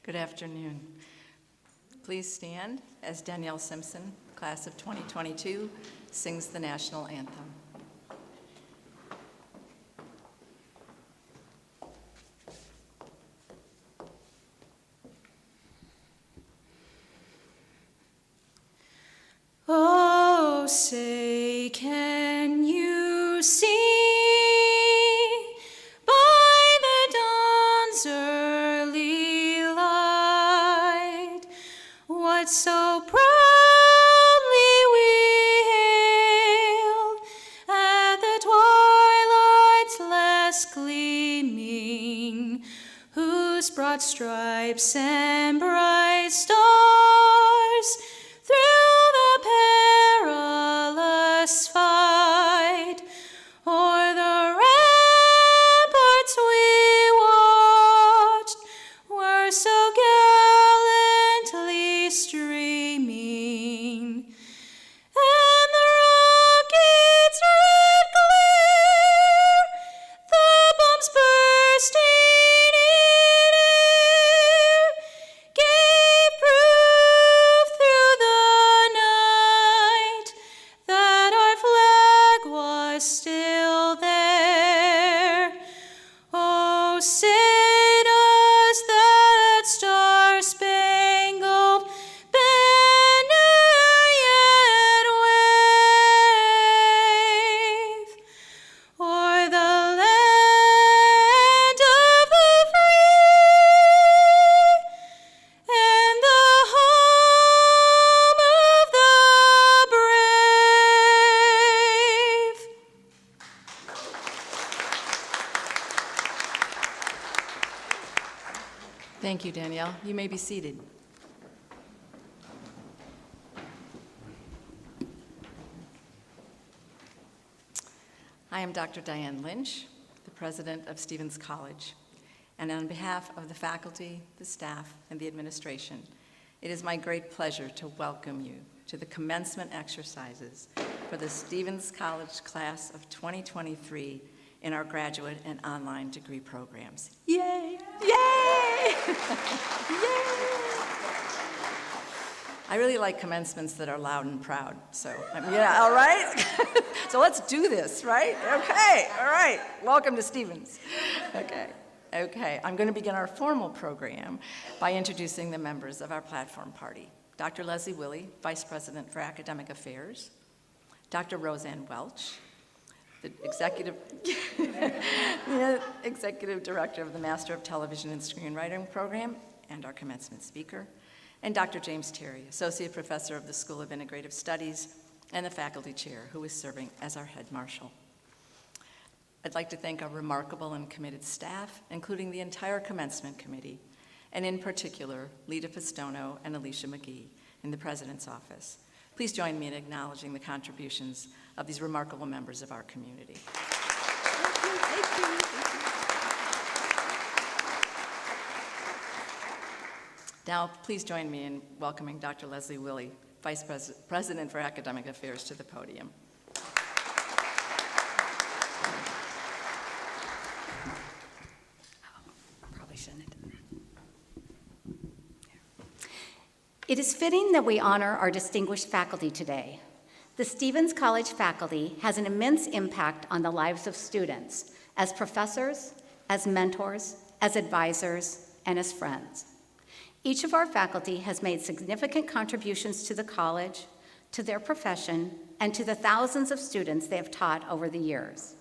Good afternoon. Please stand as Danielle Simpson, class of 2022, sings the national anthem. Oh, say, can you see by the dawn's early light what so proudly we hailed at the twilight's last gleaming, whose broad stripes and bright stars through the perilous fight o'er the ramparts we watched were so gallantly streaming, and the rocket's red glare, the bombs bursting in air, gave proof through the night that our flag was still there. Oh, say does that star-spangled banner yet wave o'er the land of the free and the home of the brave? Thank you, Danielle. You may be seated. I am Dr. Diane Lynch, the president of Stevens College, and on behalf of the faculty, the staff, and the administration, it is my great pleasure to welcome you to the commencement exercises for the Stevens College class of 2023 in our graduate and online degree programs. Yay! Yay! Yay! I really like commencements that are loud and proud, so, yeah, all right? So let's do this, right? Okay, all right. Welcome to Stevens. Okay, I'm going to begin our formal program by introducing the members of our platform party. Dr. Leslie Willey, Vice President for Academic Affairs. Dr. Roseanne Welch, the Executive Director of the Master of Television and Screenwriting Program and our commencement speaker, and Dr. James Terry, Associate Professor of the School of Integrative Studies and the Faculty Chair, who is serving as our Head Marshal. I'd like to thank our remarkable and committed staff, including the entire Commencement Committee, and in particular, Lita Pistono and Alicia McGee in the President's Office. Please join me in acknowledging the contributions of these remarkable members of our community. Thank you. Now, please join me in welcoming Dr. Leslie Willey, Vice President for Academic Affairs, to the podium. Probably shouldn't. It is fitting that we honor our distinguished faculty today. The Stevens College faculty has an immense impact on the lives of students as professors, as mentors, as advisors, and as friends. Each of our faculty has made significant contributions to the college, to their profession, and to the thousands of students they have taught over the years.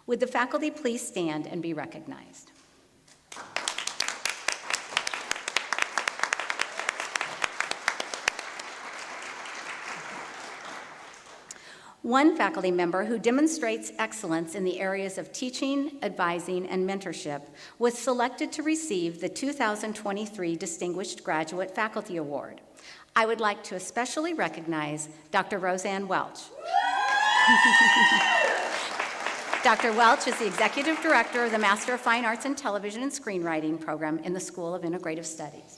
Would the faculty please stand and be recognized? One faculty member who demonstrates excellence in the areas of teaching, advising, and mentorship was selected to receive the 2023 Distinguished Graduate Faculty Award. I would like to especially recognize Dr. Roseanne Welch. Dr. Welch is the Executive Director of the Master of Fine Arts in Television and Screenwriting program in the School of Integrative Studies.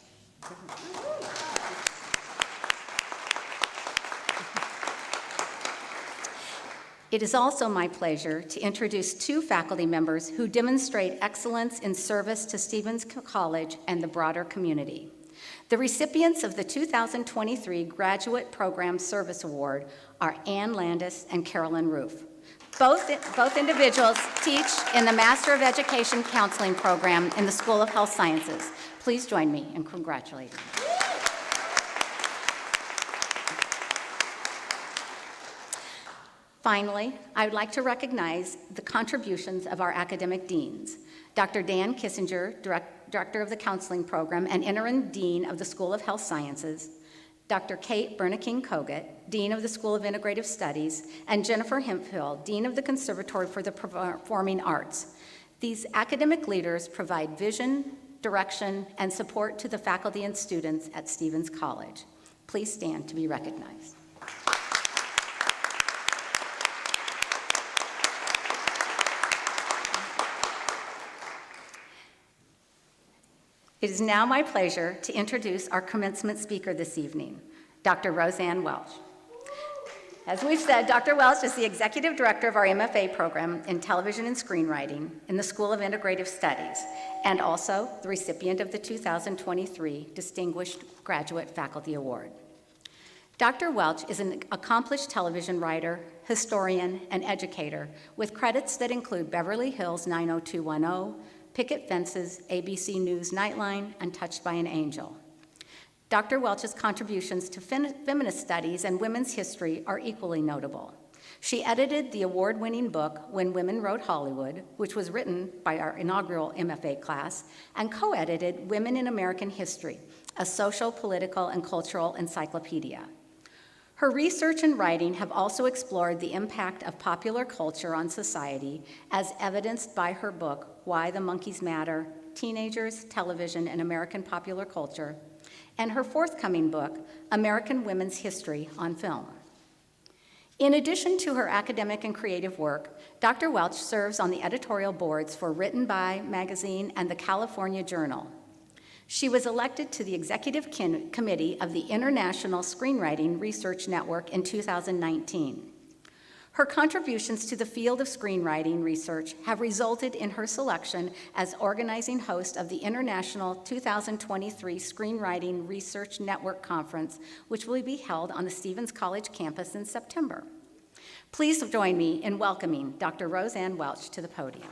It is also my pleasure to introduce two faculty members who demonstrate excellence in service to Stevens College and the broader community. The recipients of the 2023 Graduate Program Service Award are Ann Landis and Carolyn Roof. Both individuals teach in the Master of Education Counseling program in the School of Health Sciences. Please join me in congratulating them. Finally, I would like to recognize the contributions of our academic deans. Dr. Dan Kissinger, Director of the Counseling Program and Interim Dean of the School of Health Sciences, Dr. Kate Bernaking-Kogut, Dean of the School of Integrative Studies, and Jennifer Hemphill, Dean of the Conservatory for the Performing Arts. These academic leaders provide vision, direction, and support to the faculty and students at Stevens College. Please stand to be recognized. It is now my pleasure to introduce our commencement speaker this evening, Dr. Roseanne Welch. As we've said, Dr. Welch is the Executive Director of our MFA program in Television and Screenwriting in the School of Integrative Studies, and also the recipient of the 2023 Distinguished Graduate Faculty Award. Dr. Welch is an accomplished television writer, historian, and educator with credits that include Beverly Hills 90210, Picket Fences, ABC News Nightline, and Touched by an Angel. Dr. Welch's contributions to feminist studies and women's history are equally notable. She edited the award-winning book, When Women Wrote Hollywood, which was written by our inaugural MFA class, and co-edited Women in American History, a social, political, and cultural encyclopedia. Her research and writing have also explored the impact of popular culture on society, as evidenced by her book, Why the Monkeys Matter, Teenagers, Television, and American Popular Culture, and her forthcoming book, American Women's History on Film. In addition to her academic and creative work, Dr. Welch serves on the editorial boards for Written By magazine and the California Journal. She was elected to the Executive Committee of the International Screenwriting Research Network in 2019. Her contributions to the field of screenwriting research have resulted in her selection as organizing host of the International 2023 Screenwriting Research Network Conference, which will be held on the Stevens College campus in September. Please join me in welcoming Dr. Roseanne Welch to the podium.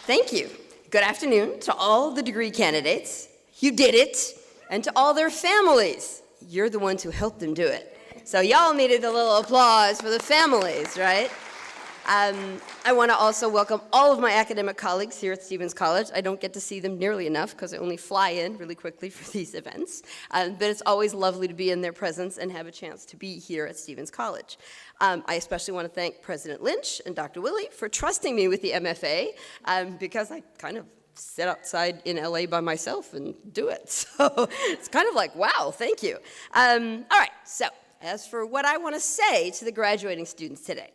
Thank you. Good afternoon to all the degree candidates. You did it. And to all their families. You're the ones who helped them do it. So y'all needed a little applause for the families, right? I want to also welcome all of my academic colleagues here at Stevens College. I don't get to see them nearly enough because I only fly in really quickly for these events. But it's always lovely to be in their presence and have a chance to be here at Stevens College. I especially want to thank President Lynch and Dr. Willie for trusting me with the MFA because I kind of sit outside in LA by myself and do it. So it's kind of like, wow, thank you. All right, so as for what I want to say to the graduating students today,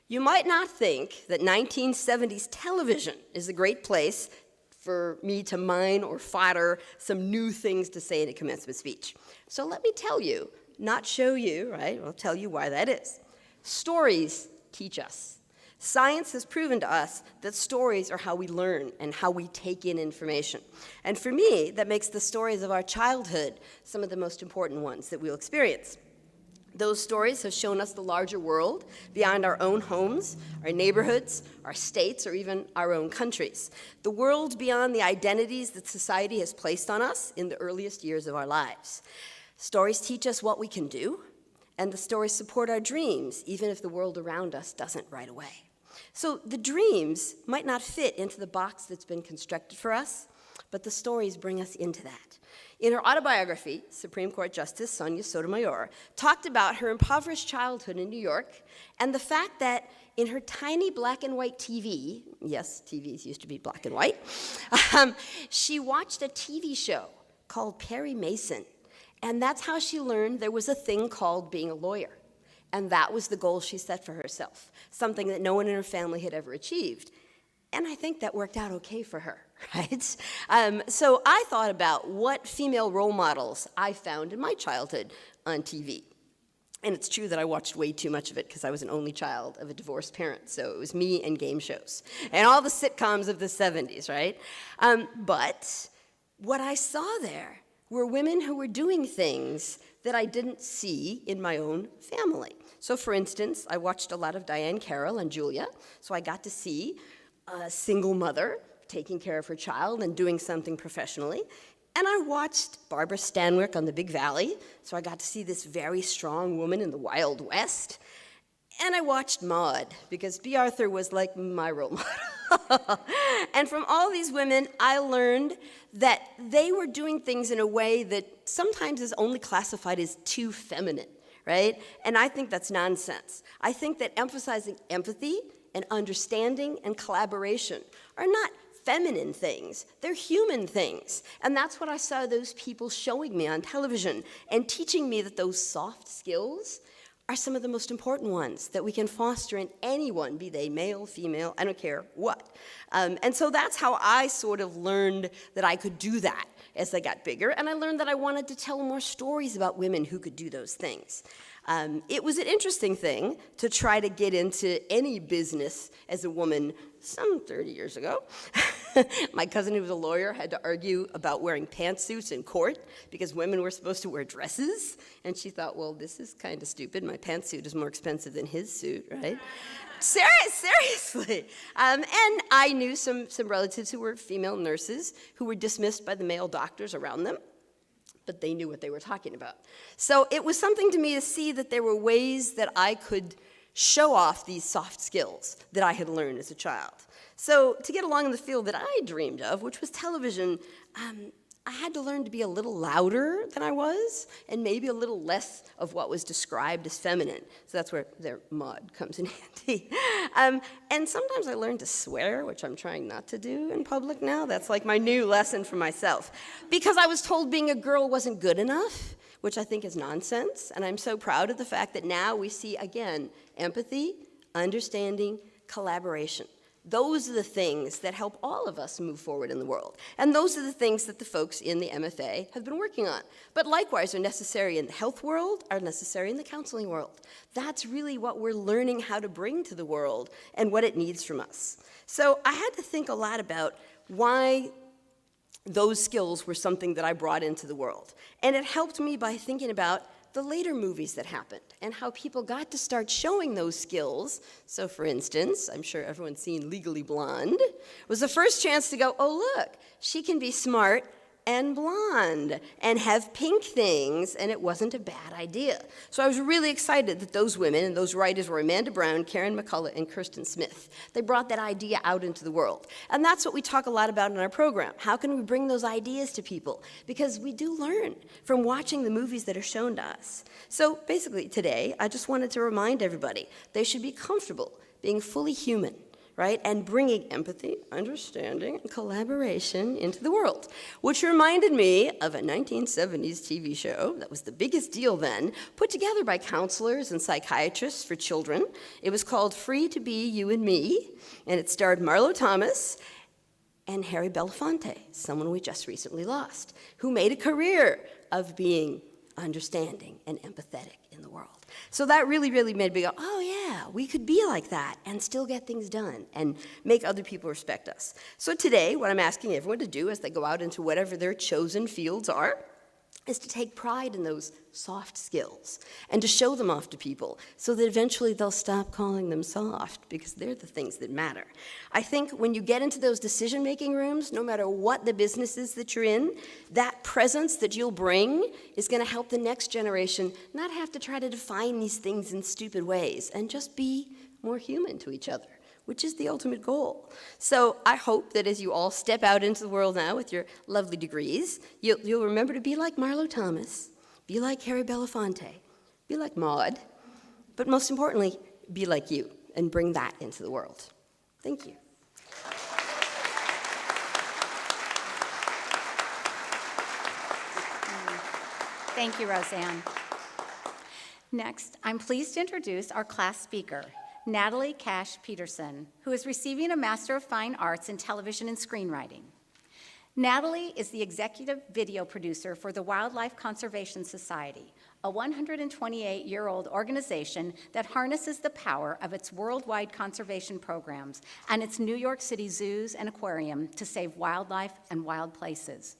you might not think that 1970s television is a great place for me to mine or fodder some new things to say in a commencement speech. So let me tell you, not show you, right? I'll tell you why that is. Stories teach us. Science has proven to us that stories are how we learn and how we take in information. And for me, that makes the stories of our childhood some of the most important ones that we'll experience. Those stories have shown us the larger world beyond our own homes, our neighborhoods, our states, or even our own countries. The world beyond the identities that society has placed on us in the earliest years of our lives. Stories teach us what we can do, and the stories support our dreams, even if the world around us doesn't right away. So the dreams might not fit into the box that's been constructed for us, but the stories bring us into that. In her autobiography, Supreme Court Justice Sonia Sotomayor talked about her impoverished childhood in New York and the fact that in her tiny black and white TV, yes, TVs used to be black and white, she watched a TV show called Perry Mason, and that's how she learned there was a thing called being a lawyer. And that was the goal she set for herself, something that no one in her family had ever achieved. And I think that worked out okay for her. right? So I thought about what female role models I found in my childhood on TV. And it's true that I watched way too much of it because I was an only child of a divorced parent. So it was me and game shows and all the sitcoms of the 70s, right? But what I saw there were women who were doing things that I didn't see in my own family. So for instance, I watched a lot of Diane Carroll and Julia. So I got to see a single mother taking care of her child and doing something professionally. And I watched Barbara Stanwyck on the Big Valley, so I got to see this very strong woman in the Wild West. And I watched Maude, because B. Arthur was like my role model. And from all these women, I learned that they were doing things in a way that sometimes is only classified as too feminine, right? And I think that's nonsense. I think that emphasizing empathy and understanding and collaboration are not feminine things. They're human things. And that's what I saw those people showing me on television and teaching me that those soft skills are some of the most important ones that we can foster in anyone, be they male, female, I don't care what. And so that's how I sort of learned that I could do that as I got bigger. And I learned that I wanted to tell more stories about women who could do those things. It was an interesting thing to try to get into any business as a woman some 30 years ago. My cousin, who was a lawyer, had to argue about wearing pantsuits in court because women were supposed to wear dresses. And she thought, well, this is kind of stupid. My pantsuit is more expensive than his suit, right? Seriously. And I knew some relatives who were female nurses who were dismissed by the male doctors around them, but they knew what they were talking about. So it was something to me to see that there were ways that I could show off these soft skills that I had learned as a child. So to get along in the field that I dreamed of, which was television, I had to learn to be a little louder than I was, and maybe a little less of what was described as feminine. So that's where their Maude comes in handy. And sometimes I learned to swear, which I'm trying not to do in public now. That's like my new lesson for myself. Because I was told being a girl wasn't good enough, which I think is nonsense. And I'm so proud of the fact that now we see, again, empathy, understanding, collaboration. Those are the things that help all of us move forward in the world. And those are the things that the folks in the MFA have been working on. But likewise are necessary in the health world, are necessary in the counseling world. That's really what we're learning how to bring to the world and what it needs from us. So I had to think a lot about why those skills were something that I brought into the world. And it helped me by thinking about the later movies that happened and how people got to start showing those skills. So for instance, I'm sure everyone's seen Legally Blonde, was the first chance to go, oh look, she can be smart and blonde and have pink things, and it wasn't a bad idea. So I was really excited that those women, and those writers were Amanda Brown, Karen McCullough, and Kirsten Smith. They brought that idea out into the world. And that's what we talk a lot about in our program. How can we bring those ideas to people? Because we do learn from watching the movies that are shown to us. So basically today, I just wanted to remind everybody they should be comfortable being fully human, right? And bringing empathy, understanding, and collaboration into the world, which reminded me of a 1970s TV show that was the biggest deal then, put together by counselors and psychiatrists for children. It was called Free to Be You and Me, and it starred Marlo Thomas and Harry Belafonte, someone we just recently lost, who made a career of being understanding and empathetic in the world. So that really, really made me go, oh yeah, we could be like that and still get things done and make other people respect us. So today, what I'm asking everyone to do as they go out into whatever their chosen fields are, is to take pride in those soft skills and to show them off to people so that eventually they'll stop calling them soft because they're the things that matter. I think when you get into those decision-making rooms, no matter what the business is that you're in, that presence that you'll bring is going to help the next generation not have to try to define these things in stupid ways and just be more human to each other, which is the ultimate goal. So I hope that as you all step out into the world now with your lovely degrees, you'll remember to be like Marlo Thomas, be like Harry Belafonte, be like Maude, but most importantly, be like you and bring that into the world. Thank you. Thank you, Roseanne. Next, I'm pleased to introduce our class speaker, Natalie Cash Peterson, who is receiving a Master of Fine Arts in Television and Screenwriting. Natalie is the executive video producer for the Wildlife Conservation Society, a 128-year-old organization that harnesses the power of its worldwide conservation programs and its New York City zoos and aquarium to save wildlife and wild places.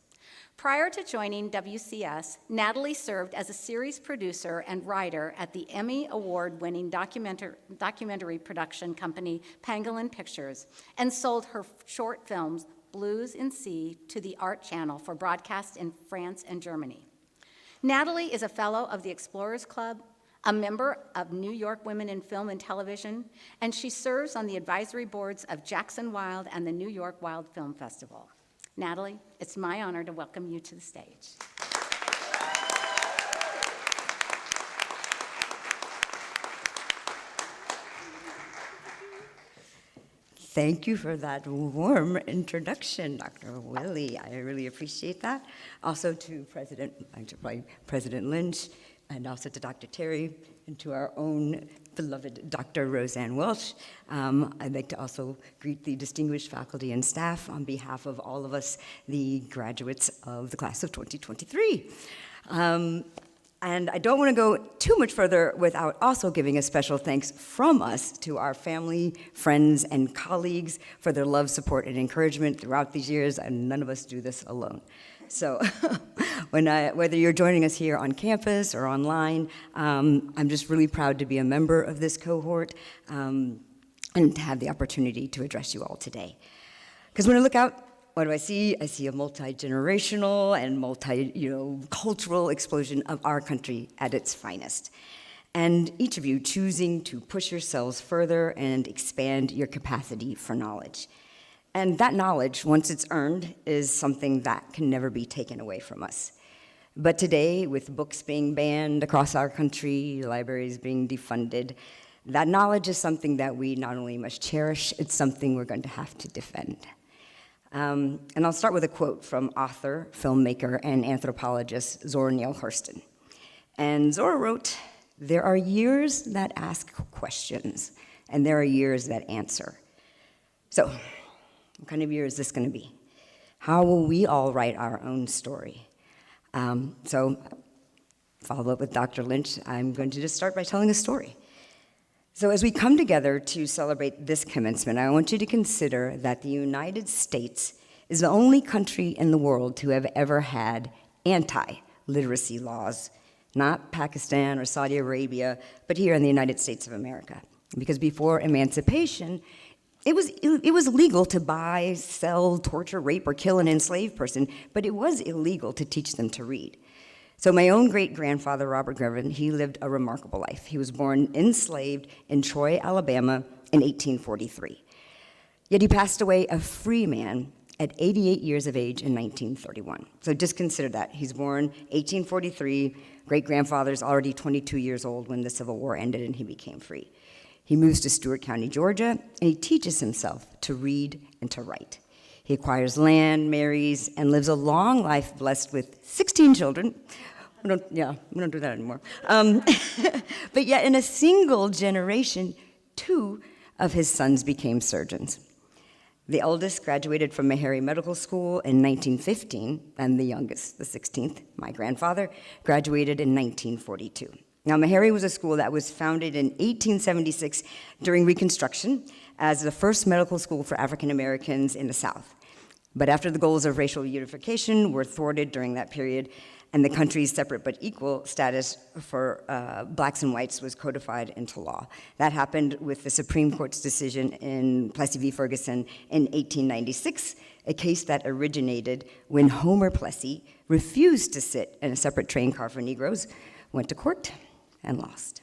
Prior to joining WCS, Natalie served as a series producer and writer at the Emmy Award-winning documentary production company Pangolin Pictures and sold her short films Blues in Sea to the Art Channel for broadcast in France and Germany. Natalie is a fellow of the Explorers Club, a member of New York Women in Film and Television, and she serves on the advisory boards of Jackson Wild and the New York Wild Film Festival. Natalie, it's my honor to welcome you to the stage. Thank you for that warm introduction, Dr. Willie. I really appreciate that. Also to President Lynch, and also to Dr. Terry, and to our own beloved Dr. Roseanne Welch. I'd like to also greet the distinguished faculty and staff on behalf of all of us, the graduates of the class of 2023. And I don't want to go too much further without also giving a special thanks from us to our family, friends, and colleagues for their love, support, and encouragement throughout these years, and none of us do this alone. So whether you're joining us here on campus or online, I'm just really proud to be a member of this cohort and to have the opportunity to address you all today. Because when I look out, what do I see? I see a multi-generational and cultural explosion of our country at its finest. And each of you choosing to push yourselves further and expand your capacity for knowledge. And that knowledge, once it's earned, is something that can never be taken away from us. But today, with books being banned across our country, libraries being defunded, that knowledge is something that we not only must cherish, it's something we're going to have to defend. And I'll start with a quote from author, filmmaker, and anthropologist Zora Neale Hurston. And Zora wrote, "There are years that ask questions, and there are years that answer." So, what kind of year is this going to be? How will we all write our own story? So, follow up with Dr. Lynch, I'm going to just start by telling a story. So as we come together to celebrate this commencement, I want you to consider that the United States is the only country in the world to have ever had anti-literacy laws, not Pakistan or Saudi Arabia, but here in the United States of America. Because before emancipation, it was legal to buy, sell, torture, rape, or kill an enslaved person, but it was illegal to teach them to read. So my own great-grandfather, Robert Grevin, he lived a remarkable life. He was born enslaved in Troy, Alabama in 1843. Yet he passed away a free man at 88 years of age in 1931. So just consider that. He's born 1843, great-grandfather's already 22 years old when the Civil War ended and he became free. He moves to Stewart County, Georgia, and he teaches himself to read and to write. He acquires land, marries, and lives a long life blessed with 16 children. We don't do that anymore. But yet in a single generation, 2 of his sons became surgeons. The eldest graduated from Meharry Medical School in 1915, and the youngest, the 16th, my grandfather, graduated in 1942. Now, Meharry was a school that was founded in 1876 during Reconstruction as the first medical school for African Americans in the South. But after the goals of racial unification were thwarted during that period, and the country's separate but equal status for blacks and whites was codified into law. That happened with the Supreme Court's decision in Plessy v. Ferguson in 1896, a case that originated when Homer Plessy refused to sit in a separate train car for Negroes, went to court, and lost.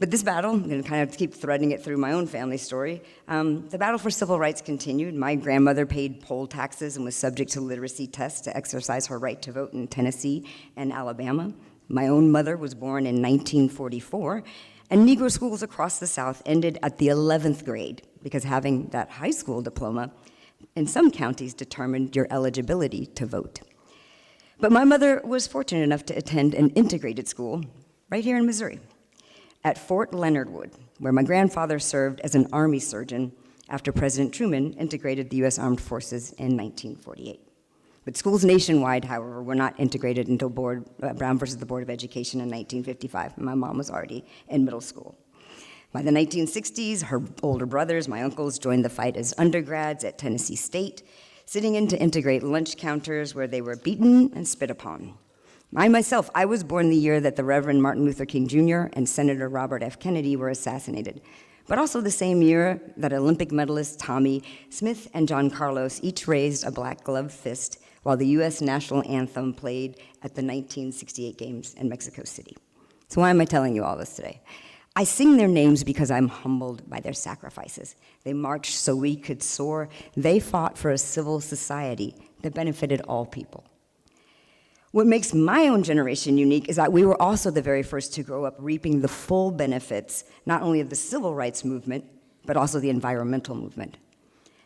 But this battle, I'm going to kind of keep threading it through my own family story. The battle for civil rights continued. My grandmother paid poll taxes and was subject to literacy tests to exercise her right to vote in Tennessee and Alabama. My own mother was born in 1944, and Negro schools across the South ended at the 11th grade because having that high school diploma in some counties determined your eligibility to vote. But my mother was fortunate enough to attend an integrated school right here in Missouri, at Fort Leonard Wood, where my grandfather served as an Army surgeon after President Truman integrated the U.S. Armed Forces in 1948. But schools nationwide, however, were not integrated until Brown versus the Board of Education in 1955. My mom was already in middle school. By the 1960s, her older brothers, my uncles, joined the fight as undergrads at Tennessee State, sitting in to integrate lunch counters where they were beaten and spit upon. I was born the year that the Reverend Martin Luther King Jr. and Senator Robert F. Kennedy were assassinated, but also the same year that Olympic medalists Tommy Smith and John Carlos each raised a black gloved fist while the U.S. national anthem played at the 1968 Games in Mexico City. So why am I telling you all this today? I sing their names because I'm humbled by their sacrifices. They marched so we could soar. They fought for a civil society that benefited all people. What makes my own generation unique is that we were also the very first to grow up reaping the full benefits, not only of the civil rights movement, but also the environmental movement.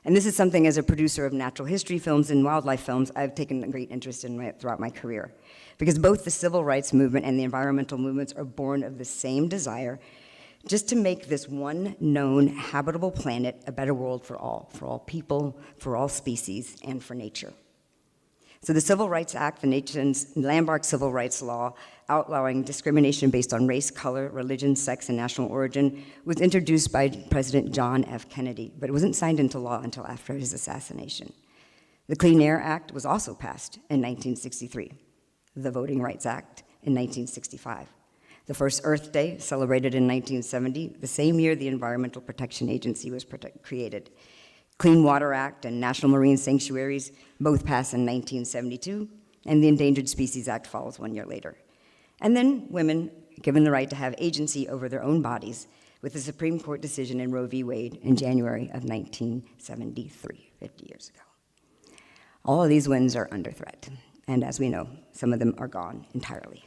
And this is something, as a producer of natural history films and wildlife films, I've taken a great interest in throughout my career. Because both the civil rights movement and the environmental movements are born of the same desire, just to make this one known habitable planet a better world for all people, for all species, and for nature. So the Civil Rights Act, the nation's landmark civil rights law outlawing discrimination based on race, color, religion, sex, and national origin, was introduced by President John F. Kennedy, but it wasn't signed into law until after his assassination. The Clean Air Act was also passed in 1963, the Voting Rights Act in 1965. The first Earth Day, celebrated in 1970, the same year the Environmental Protection Agency was created. Clean Water Act and National Marine Sanctuaries both passed in 1972, and the Endangered Species Act follows 1 year later. And then women given the right to have agency over their own bodies with the Supreme Court decision in Roe v. Wade in January of 1973, 50 years ago. All of these wins are under threat, and as we know, some of them are gone entirely.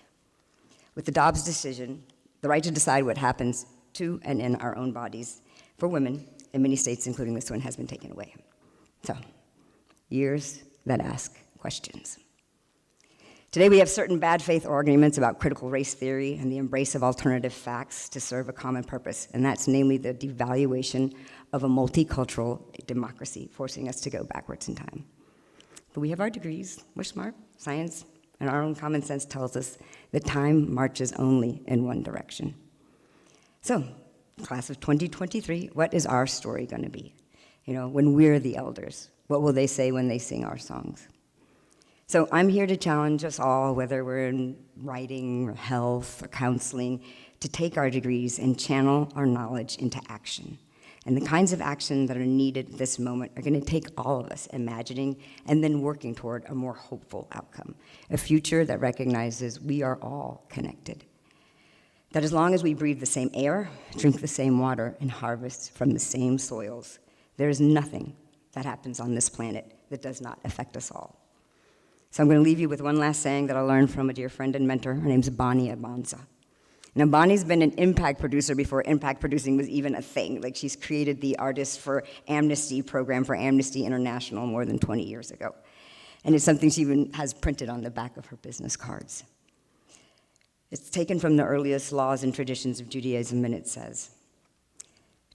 With the Dobbs decision, the right to decide what happens to and in our own bodies for women in many states, including this one, has been taken away. So, years that ask questions. Today we have certain bad faith arguments about critical race theory and the embrace of alternative facts to serve a common purpose, and that's namely the devaluation of a multicultural democracy, forcing us to go backwards in time. But we have our degrees, we're smart, science, and our own common sense tells us that time marches only in one direction. So, class of 2023, what is our story going to be? When we're the elders, what will they say when they sing our songs? So I'm here to challenge us all, whether we're in writing or health or counseling, to take our degrees and channel our knowledge into action. And the kinds of action that are needed at this moment are going to take all of us imagining and then working toward a more hopeful outcome, a future that recognizes we are all connected. That as long as we breathe the same air, drink the same water, and harvest from the same soils, there is nothing that happens on this planet that does not affect us all. So I'm going to leave you with one last saying that I learned from a dear friend and mentor. Her name's Bonnie Abanza. Now, Bonnie's been an impact producer before impact producing was even a thing. Like, she's created the Artists for Amnesty program for Amnesty International more than 20 years ago. And it's something she even has printed on the back of her business cards. It's taken from the earliest laws and traditions of Judaism, and it says,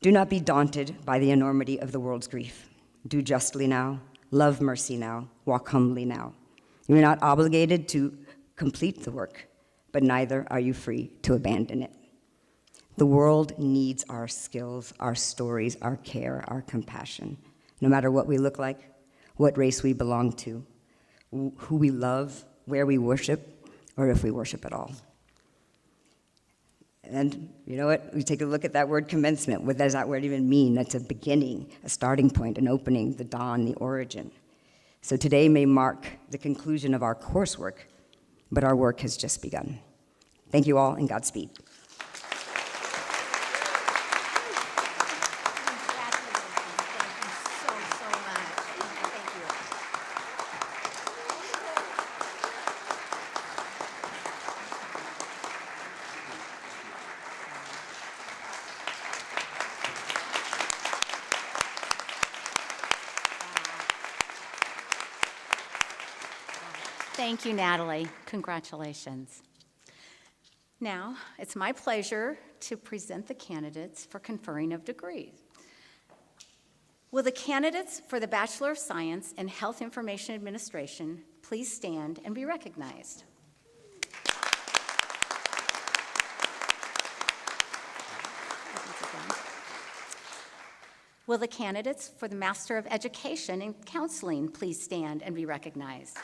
"Do not be daunted by the enormity of the world's grief. Do justly now, love mercy now, walk humbly now. You are not obligated to complete the work, but neither are you free to abandon it. The world needs our skills, our stories, our care, our compassion, no matter what we look like, what race we belong to, who we love, where we worship, or if we worship at all." And you know what? We take a look at that word commencement. What does that word even mean? That's a beginning, a starting point, an opening, the dawn, the origin. So today may mark the conclusion of our coursework, but our work has just begun. Thank you all, and Godspeed. Thank you, Natalie. Congratulations. Now, it's my pleasure to present the candidates for conferring of degrees. Will the candidates for the Bachelor of Science in Health Information Administration please stand and be recognized? Will the candidates for the Master of Education in Counseling please stand and be recognized?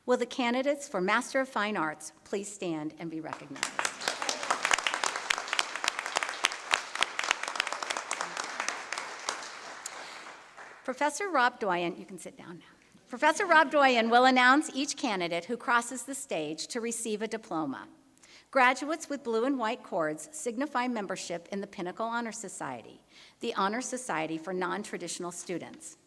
Will the candidates for Master of Fine Arts please stand and be recognized? Professor Rob Doyen, you can sit down now. Professor Rob Doyen will announce each candidate who crosses the stage to receive a diploma. Graduates with blue and white cords signify membership in the Pinnacle Honor Society, the honor society for non-traditional students.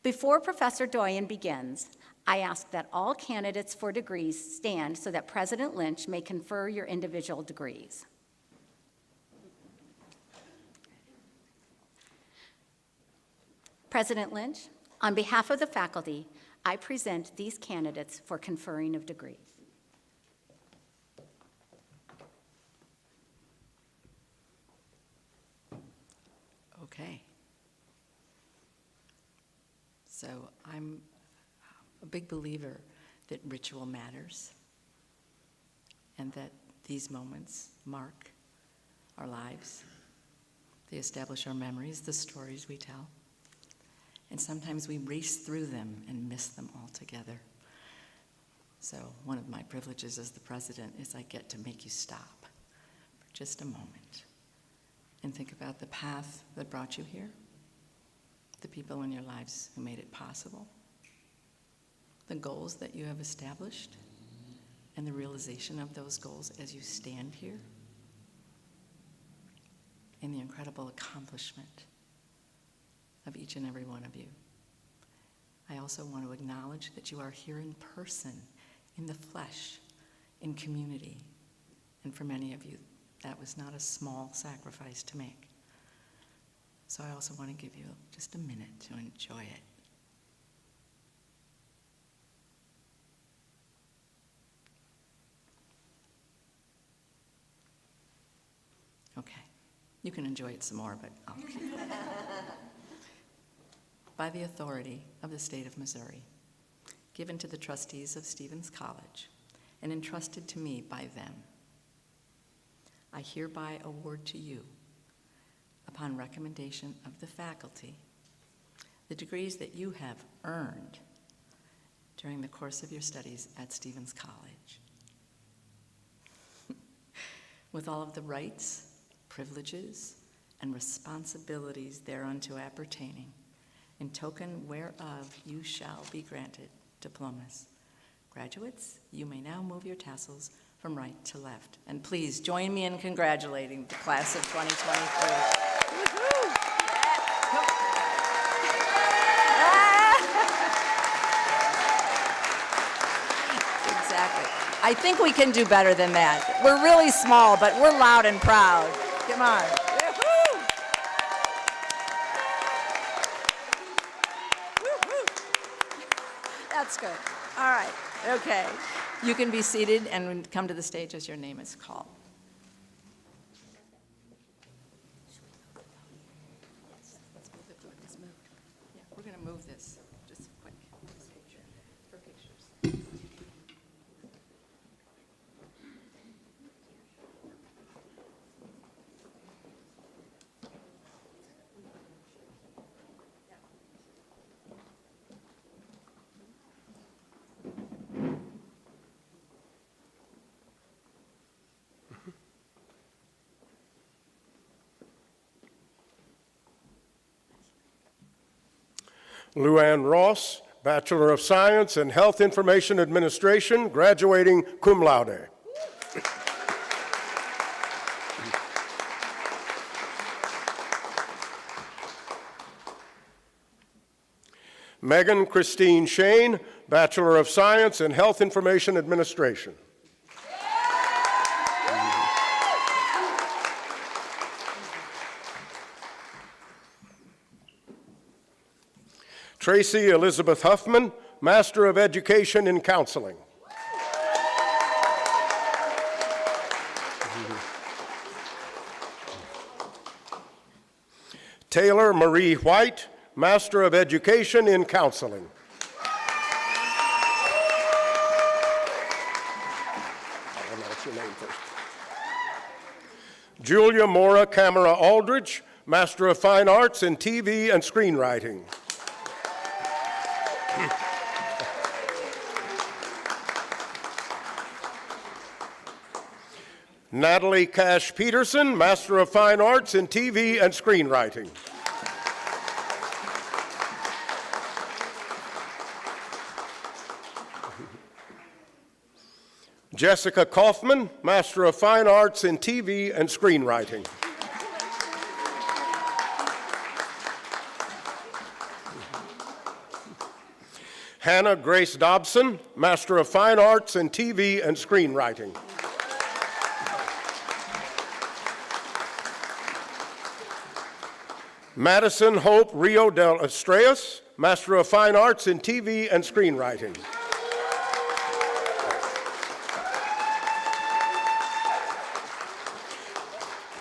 Before Professor Doyen begins, I ask that all candidates for degrees stand so that President Lynch may confer your individual degrees. President Lynch, on behalf of the faculty, I present these candidates for conferring of degrees. Okay. So I'm a big believer that ritual matters and that these moments mark our lives. They establish our memories, the stories we tell. And sometimes we race through them and miss them altogether. So one of my privileges as the president is I get to make you stop for just a moment and think about the path that brought you here, the people in your lives who made it possible, the goals that you have established, and the realization of those goals as you stand here, and the incredible accomplishment of each and every one of you. I also want to acknowledge that you are here in person, in the flesh, in community. And for many of you, that was not a small sacrifice to make. So I also want to give you just a minute to enjoy it. Okay, you can enjoy it some more, but I'll keep it. By the authority of the state of Missouri, given to the trustees of Stevens College, and entrusted to me by them, I hereby award to you, upon recommendation of the faculty, the degrees that you have earned during the course of your studies at Stevens College, with all of the rights, privileges, and responsibilities thereunto appertaining, in token whereof you shall be granted diplomas. Graduates, you may now move your tassels from right to left. And please join me in congratulating the class of 2023. Exactly. I think we can do better than that. We're really small, but we're loud and proud. Come on. That's good. All right. Okay. You can be seated and come to the stage as your name is called. Yeah, we're going to move this just quick for pictures. Luann Ross, Bachelor of Science in Health Information Administration, graduating cum laude. Megan Christine Shane, Bachelor of Science in Health Information Administration. Tracy Elizabeth Huffman, Master of Education in Counseling. Taylor Marie White, Master of Education in Counseling. I'll announce your name first. Julia Mora Camera Aldridge, Master of Fine Arts in TV and Screenwriting. Natalie Cash Peterson, Master of Fine Arts in TV and Screenwriting. Jessica Kaufman, Master of Fine Arts in TV and Screenwriting. Hannah Grace Dobson, Master of Fine Arts in TV and Screenwriting. Madison Hope Rio del Estrellas, Master of Fine Arts in TV and Screenwriting.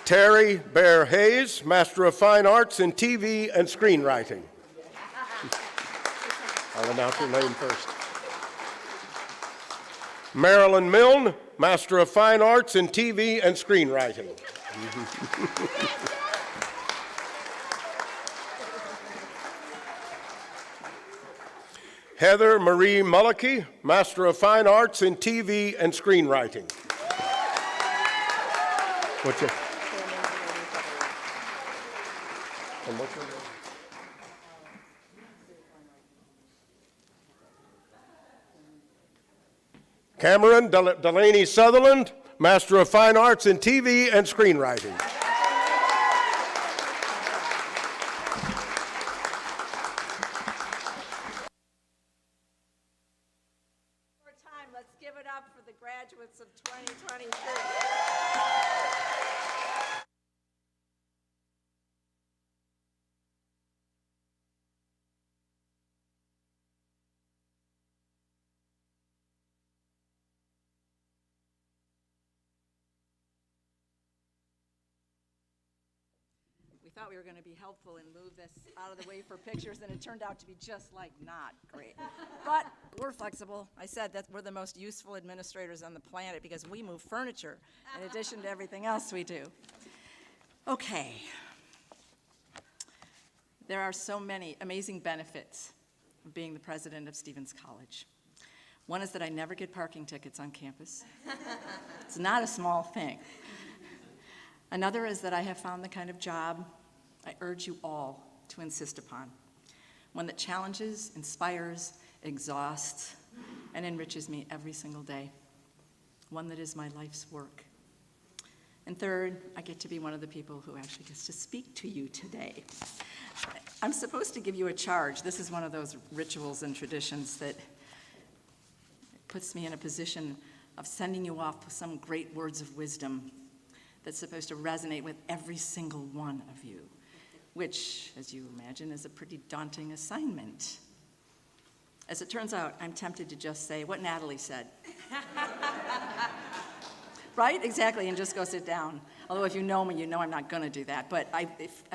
Terry Bear Hayes, Master of Fine Arts in TV and Screenwriting. I'll announce your name first. Marilyn Milne, Master of Fine Arts in TV and Screenwriting. Heather Marie Mullicky, Master of Fine Arts in TV and Screenwriting. What's your? And what's your name? Cameron Delaney Sutherland, Master of Fine Arts in TV and Screenwriting. Let's give it up for the graduates of 2023. We thought we were going to be helpful and move this out of the way for pictures, and it turned out to be just like not great. But we're flexible. I said that we're the most useful administrators on the planet because we move furniture in addition to everything else we do. Okay. There are so many amazing benefits of being the president of Stevens College. One is that I never get parking tickets on campus. It's not a small thing. Another is that I have found the kind of job I urge you all to insist upon, one that challenges, inspires, exhausts, and enriches me every single day, one that is my life's work. And third, I get to be one of the people who actually gets to speak to you today. I'm supposed to give you a charge. This is one of those rituals and traditions that puts me in a position of sending you off with some great words of wisdom that's supposed to resonate with every single one of you, which, as you imagine, is a pretty daunting assignment. As it turns out, I'm tempted to just say what Natalie said. Right? Exactly, and just go sit down. Although if you know me, you know I'm not going to do that, but I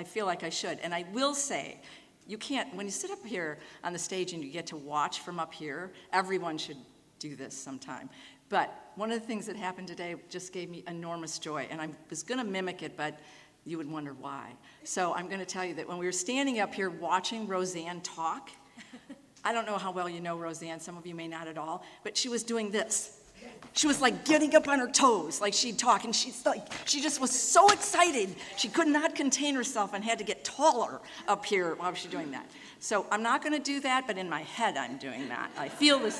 feel like I should. And I will say, you can't, when you sit up here on the stage and you get to watch from up here, everyone should do this sometime. But one of the things that happened today just gave me enormous joy, and I was going to mimic it, but you would wonder why. So I'm going to tell you that when we were standing up here watching Roseanne talk, I don't know how well you know Roseanne, some of you may not at all, but she was doing this. She was like getting up on her toes, like she'd talk, and she just was so excited. She could not contain herself and had to get taller up here while she was doing that. So I'm not going to do that, but in my head I'm doing that. I feel this